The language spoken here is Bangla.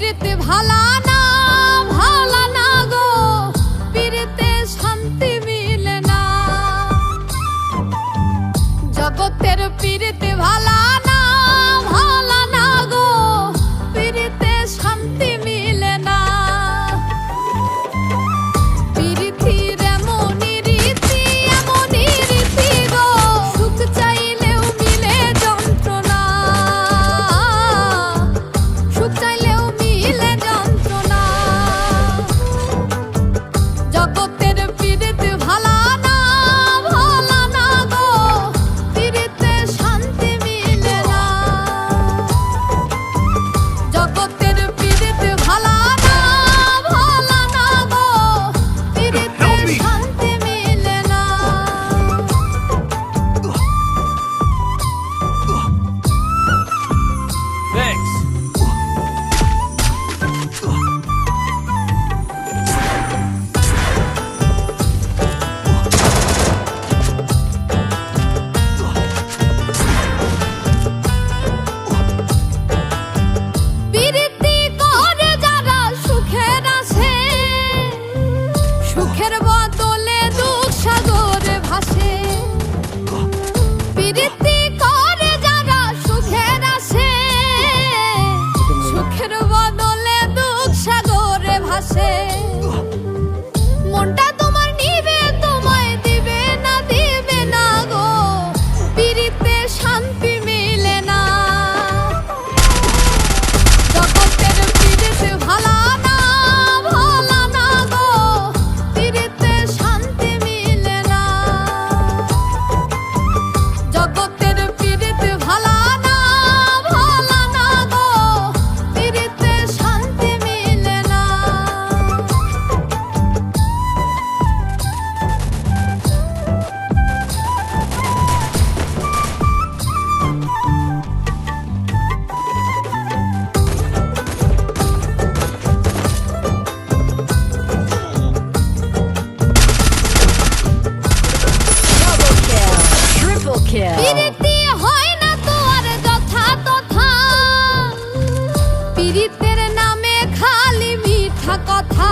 পিরিতে ভালা না ভালা না গো, পিরিতে শান্তি মিলে না। জগতের পিরিতে ভালা না ভালা না গো, পিরিতে শান্তি মিলে না। পিরিতির এমনই রীতি এমনই রীতি গো, সুখ চাইলেও মিলে যন্ত্রণা, সুখ চাইলেও মিলে যন্ত্রণা। জগতের পিরিত ভালা না ভালা না গো, পিরিতে শান্তি মিলে না। জগতের পিরিত ভালা না ভালা না গো, পিরিতে শান্তি মিলে না। Thanks. পিরিতি করে যারা সুখের আসে, সুখের বদলে দুঃখ সাগরে ভাসে। পিরিতি করে যারা সুখের আসে, সুখের বদলে দুঃখ সাগরে ভাসে। মনটা তোমার নিবে তোমায় দিবে না দিবে না গো, পিরিতে শান্তি মিলে না। জগতের পিরিত ভালা না ভালা না গো, পিরিতে শান্তি মিলে না। জগতের পিরিত ভালা না ভালা না গো, পিরিতে শান্তি মিলে না। Triple kill. পিরিতি হয় না তো আর যথা তথা, পিরিতের নামে খালি মিঠা কথা।